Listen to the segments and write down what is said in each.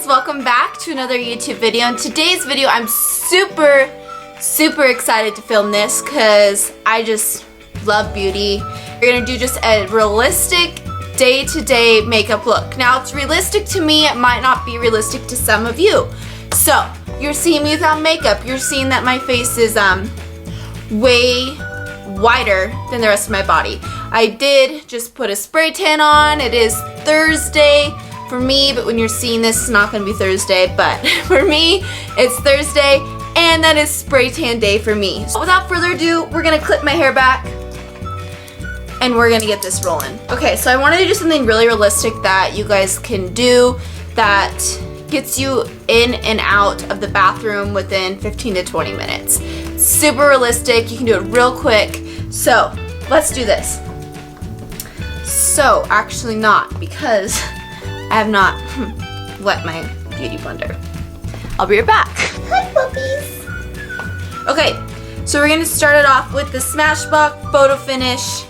welcome back to another YouTube video. In today's video, I'm super excited to film this because I just love beauty. We're gonna do just a realistic day-to-day makeup look. Now, it's realistic to me, it might not be realistic to some of you. So, you're seeing me without makeup. You're seeing that my face is way whiter than the rest of my body. I did just put a spray tan on. It is Thursday for me, but when you're seeing this, it's not gonna be Thursday, but for me, it's Thursday, and that is spray tan day for me. So without further ado, we're gonna clip my hair back, and we're gonna get this rolling. Okay, so I wanted to do something really realistic that you guys can do that gets you in and out of the bathroom within 15 to 20 minutes. Super realistic, you can do it real quick. So, let's do this. So, actually not, because I have not wet my beauty blender. I'll be right back. Hi, puppies. Okay, so we're gonna start it off with the Smashbox Photo Finish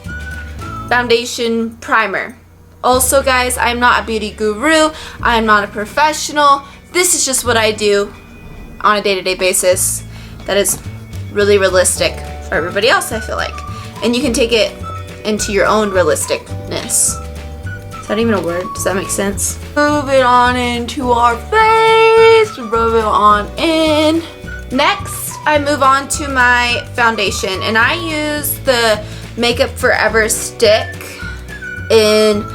Foundation Primer. Also, guys, I'm not a beauty guru. I'm not a professional. This is just what I do on a day-to-day basis that is really realistic for everybody else, I feel like. And you can take it into your own realisticness. Is that even a word? Does that make sense? Move it on into our face. Rub it on in. Next, I move on to my foundation. And I use the Makeup Forever stick in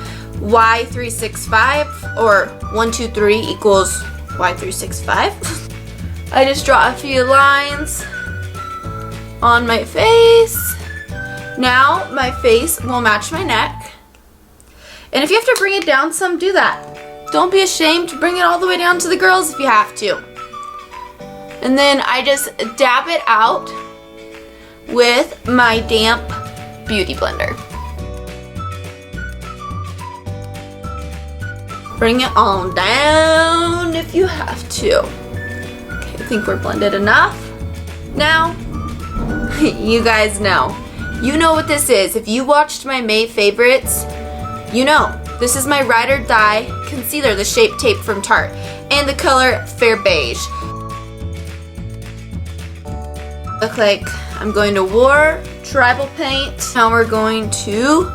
Y365, or 123 equals Y365. I just draw a few lines on my face. Now my face will match my neck. And if you have to bring it down some, do that. Don't be ashamed to bring it all the way down to the girls if you have to. And then I just dab it out with my damp beauty blender. Bring it on down if you have to. Okay, I think we're blended enough. Now, you guys know. You know what this is. If you watched my May favorites, you know. This is my Ride or Die concealer, the Shape Tape from Tarte, and the color Fair Beige. Look like I'm going to War Tribal Paint. Now we're going to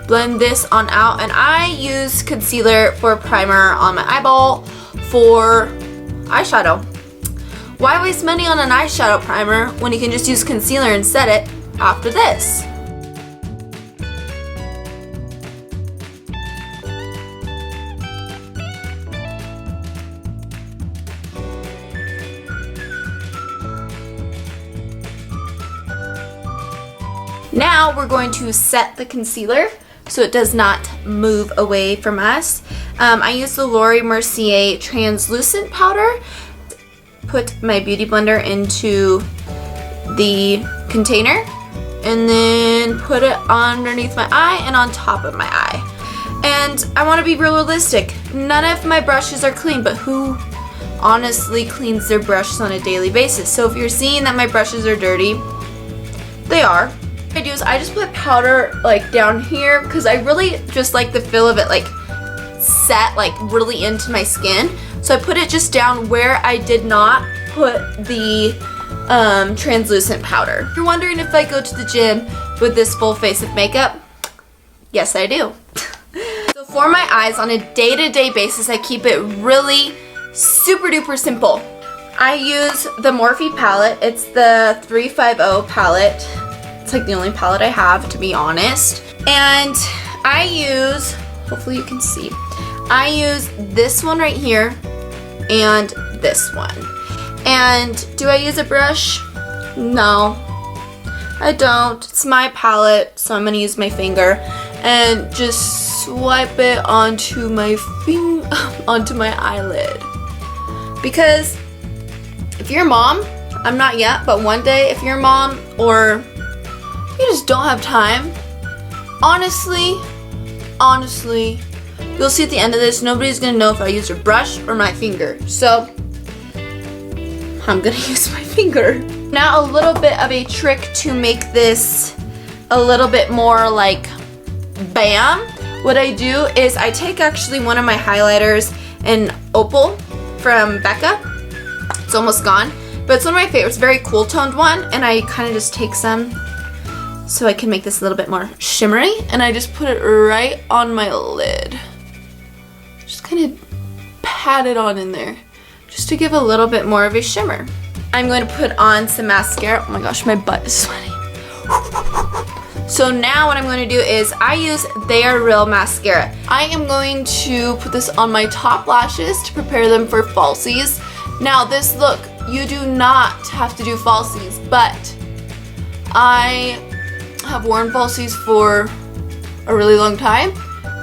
blend this on out, and I use concealer for primer on my eyeball for eyeshadow. Why waste money on an eyeshadow primer when you can just use concealer and set it after this? Now we're going to set the concealer so it does not move away from us. I use the Laura Mercier translucent powder. Put my beauty blender into the container and then put it underneath my eye and on top of my eye. And I want to be real realistic. None of my brushes are clean, but who honestly cleans their brushes on a daily basis? So if you're seeing that my brushes are dirty, they are. What I do is I just put powder like down here because I really just like the feel of it like set like really into my skin. So I put it just down where I did not put the translucent powder. If you're wondering if I go to the gym with this full face of makeup, yes I do. So for my eyes on a day-to-day basis, I keep it really super duper simple. I use the Morphe palette. It's the 350 palette. It's like the only palette I have, to be honest. And I use, hopefully you can see, I use this one right here and this one. And do I use a brush? No, I don't. It's my palette, so I'm gonna use my finger and just swipe it onto my onto my eyelid. Because if you're a mom, I'm not yet, but one day if you're a mom or you just don't have time, honestly, you'll see at the end of this, nobody's gonna know if I used a brush or my finger. So, I'm gonna use my finger. Now a little bit of a trick to make this a little bit more like bam. What I do is I take actually one of my highlighters in Opal, from Becca. It's almost gone, but it's one of my favorites. Very cool toned one, and I kind of just take some so I can make this a little bit more shimmery, and I just put it right on my lid. Just kind of pat it on in there just to give a little bit more of a shimmer. I'm going to put on some mascara. Oh my gosh, my butt is sweaty. So now what I'm going to do is I use They Are Real mascara. I am going to put this on my top lashes to prepare them for falsies. Now this look, you do not have to do falsies, but I have worn falsies for a really long time,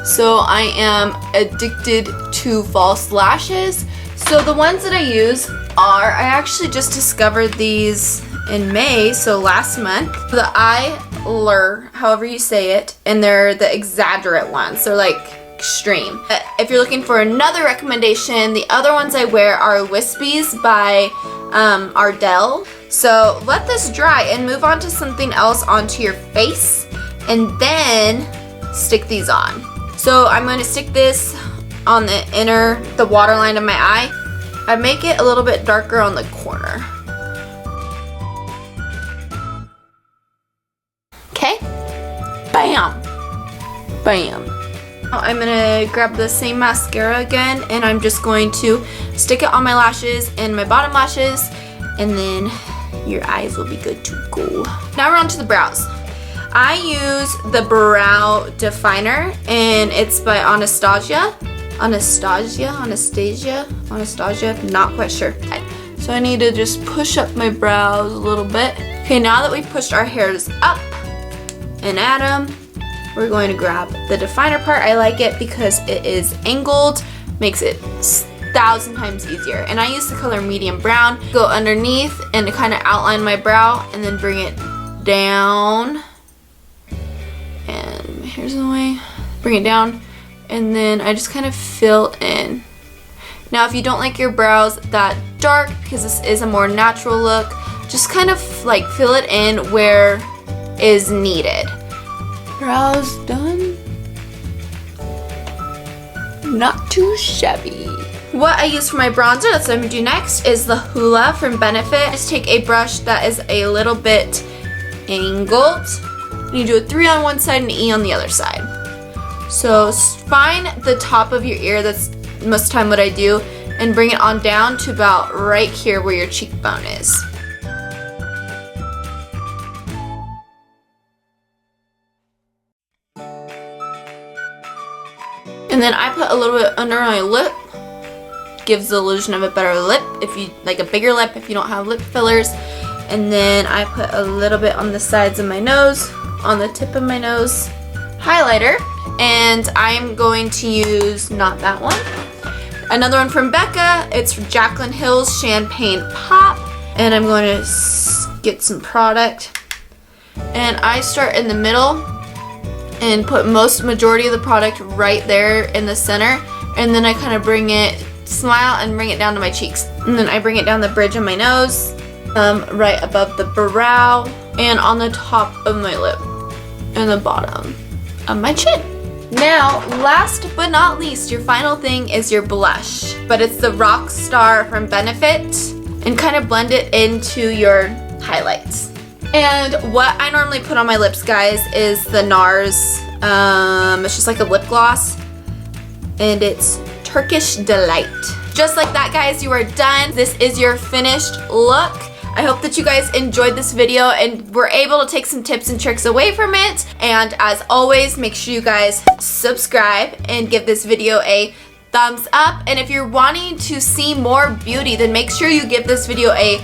so I am addicted to false lashes. So the ones that I use are, I actually just discovered these in May, so last month. The Eyelure, however you say it, and they're the exaggerate ones. They're like extreme. If you're looking for another recommendation, the other ones I wear are Wispies by Ardell. So let this dry and move on to something else onto your face, and then stick these on. So I'm going to stick this on the waterline of my eye. I make it a little bit darker on the corner. Okay, bam, bam. Now I'm gonna grab the same mascara again, and I'm just going to stick it on my lashes and my bottom lashes, and then your eyes will be good to go. Now we're on to the brows. I use the brow definer, and it's by Anastasia, not quite sure. So I need to just push up my brows a little bit. Okay, now that we've pushed our hairs up and at them, we're going to grab the definer part. I like it because it is angled, makes it 1,000 times easier. And I use the color medium brown. Go underneath and kind of outline my brow, and then bring it down. And my hair's in the way. Bring it down, and then I just kind of fill in. Now if you don't like your brows that dark, because this is a more natural look, just kind of like fill it in where is needed. Brows done. Not too shabby. What I use for my bronzer, that's what I'm gonna do next, is the Hoola from Benefit. Just take a brush that is a little bit angled, and you do a 3 on one side and an E on the other side. So find the top of your ear, that's most of the time what I do, and bring it on down to about right here where your cheekbone is. And then I put a little bit under my lip. Gives the illusion of a better lip, if you like a bigger lip if you don't have lip fillers. And then I put a little bit on the sides of my nose, on the tip of my nose, highlighter. And I'm going to use, not that one, another one from Becca. It's Jaclyn Hill's Champagne Pop. And I'm going to get some product. And I start in the middle and put majority of the product right there in the center, and then I kind of smile and bring it down to my cheeks, and then I bring it down the bridge of my nose, right above the brow, and on the top of my lip, and the bottom of my chin. Now, last but not least, your final thing is your blush, but it's the Rockstar from Benefit, and kind of blend it into your highlights. And what I normally put on my lips, guys, is the NARS. It's just like a lip gloss, and it's Turkish Delight. Just like that, guys, you are done. This is your finished look. I hope that you guys enjoyed this video and were able to take some tips and tricks away from it. And as always, make sure you guys subscribe and give this video a thumbs up. And if you're wanting to see more beauty, then make sure you give this video a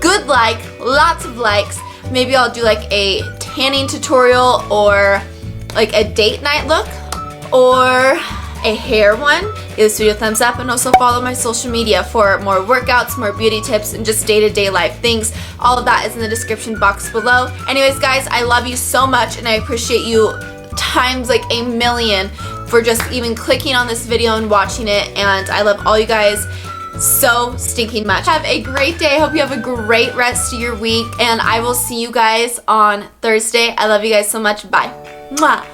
good like, lots of likes. Maybe I'll do like a tanning tutorial, or like a date night look, or a hair one. Give this video a thumbs up, and also follow my social media for more workouts, more beauty tips, and just day-to-day life things. All of that is in the description box below. Anyways, guys, I love you so much, and I appreciate you times like a million for just even clicking on this video and watching it, and I love all you guys so stinking much. Have a great day. I hope you have a great rest of your week, and I will see you guys on Thursday. I love you guys so much. Bye. Mwah.